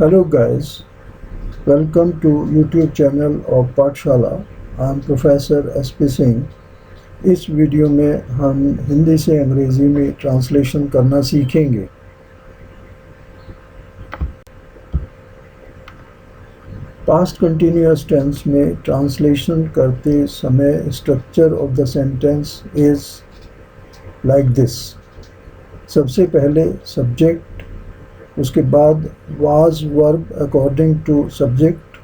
Hello guys, welcome to YouTube channel of पाठशाला। I am professor SP Singh. इस video में हम हिंदी से अंग्रेज़ी में ट्रांसलेशन करना सीखेंगे। पास्ट कंटिन्यूअस टेंस में ट्रांसलेशन करते समय structure of the sentence is like this. सबसे पहले सब्जेक्ट, उसके बाद was verb according to subject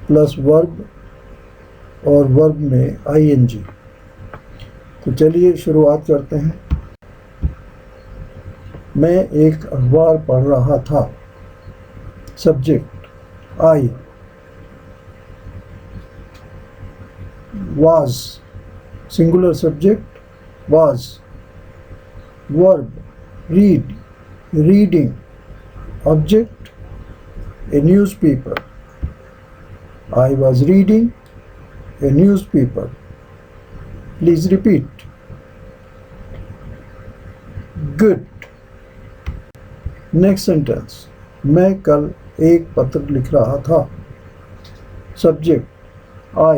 plus verb और वर्ब में ING। तो चलिए शुरुआत करते हैं। मैं एक अखबार पढ़ रहा था। Subject I. Was singular subject was. Verb read reading. Object a newspaper. I was reading a newspaper. Please repeat. Good. Next sentence. मैं कल एक पत्र लिख रहा था। Subject I.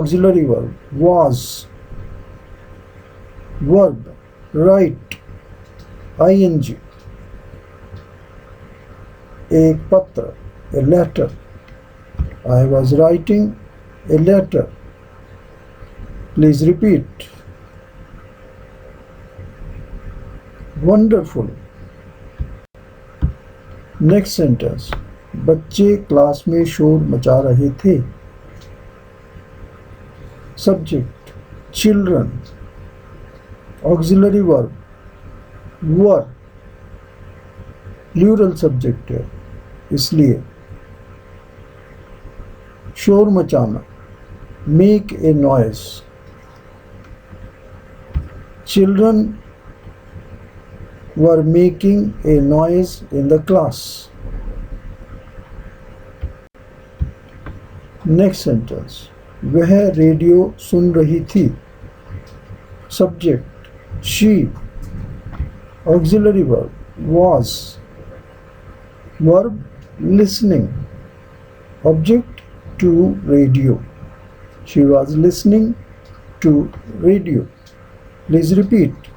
Auxiliary verb was. Verb write. ING. एक पत्र a letter. I was writing a letter. Please repeat. Wonderful. Next sentence. बच्चे क्लास में शोर मचा रहे थे। Subject children. Auxiliary verb were. Plural subject है इसलिए। शोर मचाना make a noise. Children were making a noise in the class. Next sentence. वह रेडियो सुन रही थी। Subject she. Auxiliary verb was. Verb listening. Object to radio. She was listening to radio. Please repeat.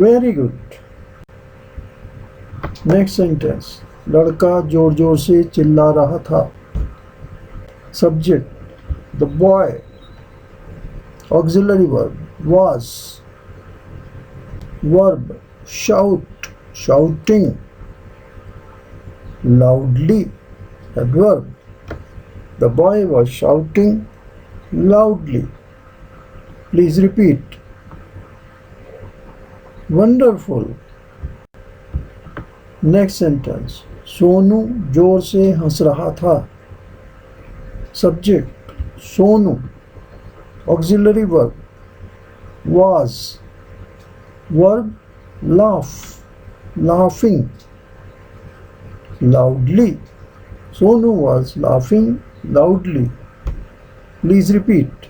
Very good. Next sentence. लड़का जोर जोर से चिल्ला रहा था। Subject the boy. Auxiliary verb was. Verb shout, shouting. Loudly. Adverb the boy was shouting loudly. Please repeat. Wonderful. Next sentence. Sonu जोर से हंस रहा था। Subject Sonu. Auxiliary verb was. Verb laugh, laughing. Loudly. Sonu was laughing loudly. Please repeat.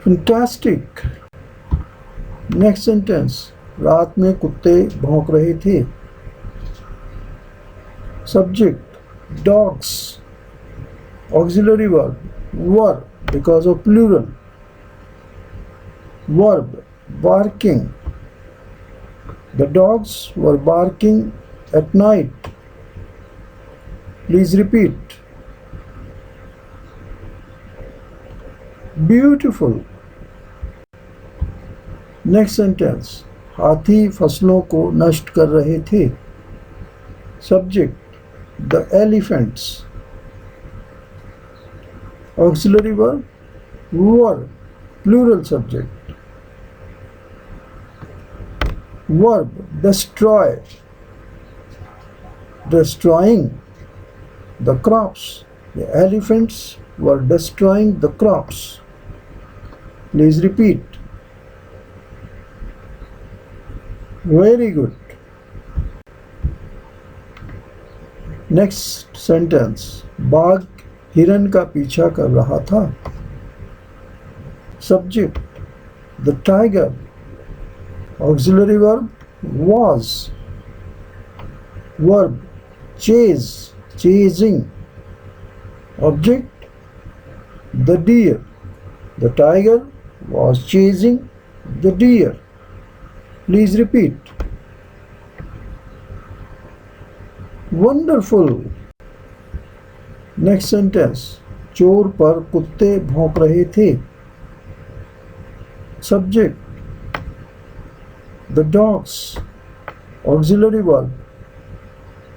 Fantastic. Next sentence. रात में कुत्ते भौंक रहे थे। Subject dogs. Auxiliary verb were because of plural. Verb barking. The dogs were barking at night. Please repeat. Beautiful. Next sentence. हाथी फसलों को नष्ट कर रहे थे। Subject the elephants. Auxiliary verb were. Plural subject. Verb destroy. Destroying the crops. The elephants were destroying the crops. Please repeat. Very good. Next sentence, बाघ हिरन का पीछा कर रहा था। Subject the tiger. Auxiliary verb was. Verb chase, chasing. Object the deer. The tiger was chasing the deer. Please repeat. Wonderful. Next sentence. चोर पर कुत्ते भौंक रहे थे. Subject the dogs. Auxiliary verb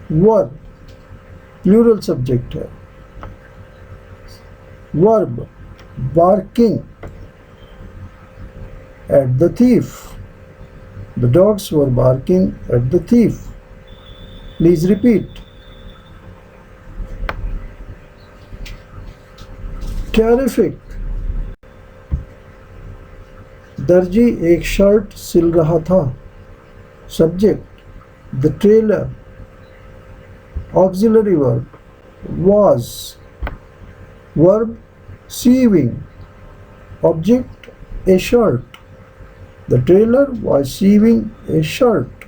were. Plural subject है. Verb barking at the thief. The dogs were barking at the thief. Please repeat. Terrific. दर्जी एक shirt सिल रहा था. Subject the tailor. Auxiliary verb was. Verb sewing. Object a shirt. The tailor was sewing a shirt.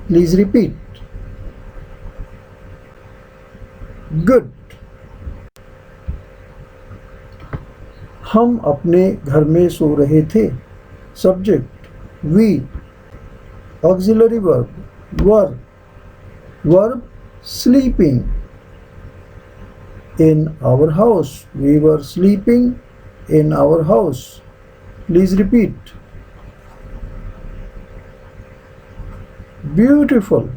Please repeat. Good. हम अपने घर में सो रहे थे. Subject we. Auxiliary verb were. Verb sleeping. In our house. We were sleeping in our house. Please repeat. Beautiful.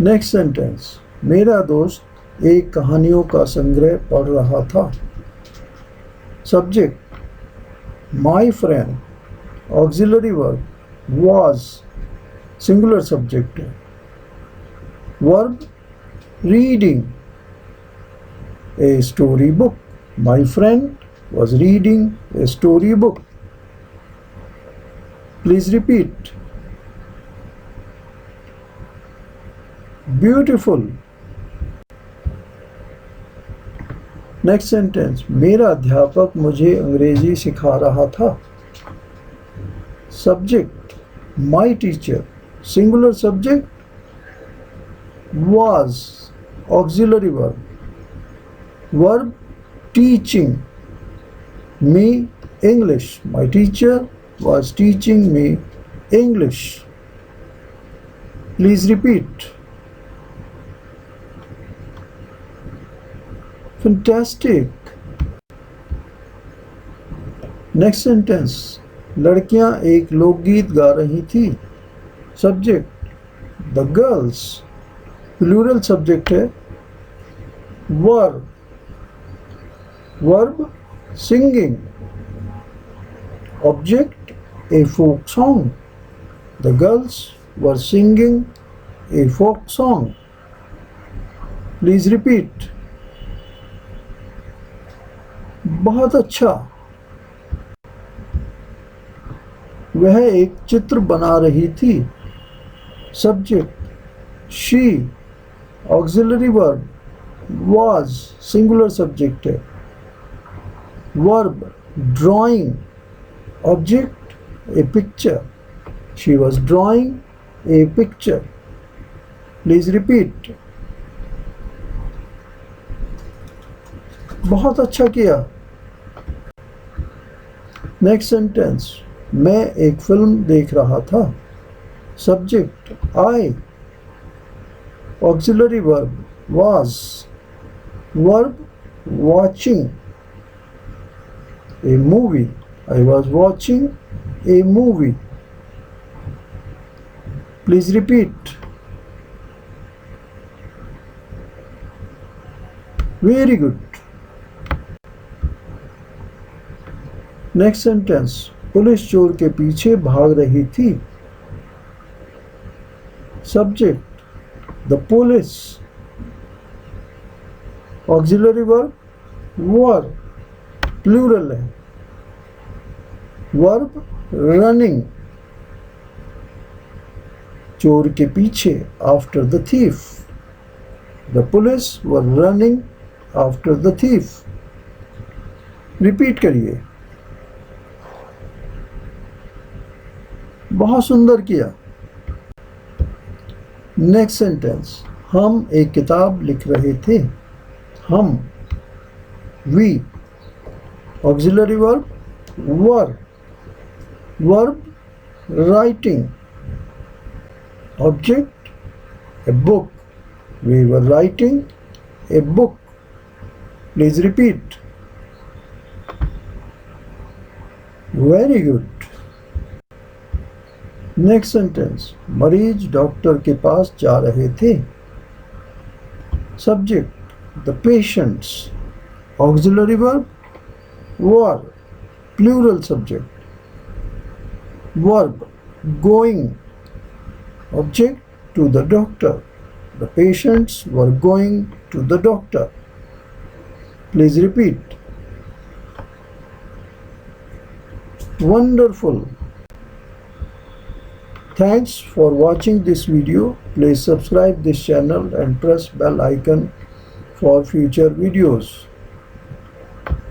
Next sentence. मेरा दोस्त एक कहानियों का संग्रह पढ़ रहा था. Subject my friend. Auxiliary verb was. Singular subject. Verb reading a story book. My friend was reading a story book. Please repeat. Beautiful. Next sentence. मेरा अध्यापक मुझे अंग्रेजी सिखा रहा था. Subject my teacher. Singular subject was. Auxiliary verb. Verb teaching me English. My teacher was teaching me English. Please repeat. Fantastic. Next sentence. लड़कियां एक लोकगीत गा रही थी. Subject the girls. Plural subject है. Were. Verb singing. Object a folk song. The girls were singing a folk song. Please repeat. बहुत अच्छा. वह एक चित्र बना रही थी. Subject she. Auxiliary verb was. Singular subject है. Verb drawing. Object a picture. She was drawing a picture. Please repeat. बहुत अच्छा किया. Next sentence. मैं एक फिल्म देख रहा था. Subject I. Auxiliary verb was. Verb watching a movie. I was watching a movie. Please repeat. Very good. Next sentence. Police चोर के पीछे भाग रही थी. Subject the police. Auxiliary verb were. Plural है. Verb running. चोर के पीछे after the thief. The police were running after the thief. Repeat करिए. बहुत सुंदर किया। नेक्स्ट सेंटेंस, हम एक किताब लिख रहे थे। हम, we, auxiliary verb, were, verb, writing, object, a book. We were writing a book. Please repeat. Very good. Next sentence, मरीज डॉक्टर के पास जा रहे थे। Subject, the patients. Auxiliary verb, were, plural subject. Verb, going. Object, to the doctor. The patients were going to the doctor. Please repeat. Wonderful. Thanks for watching this video. Please subscribe this channel and press bell icon for future videos.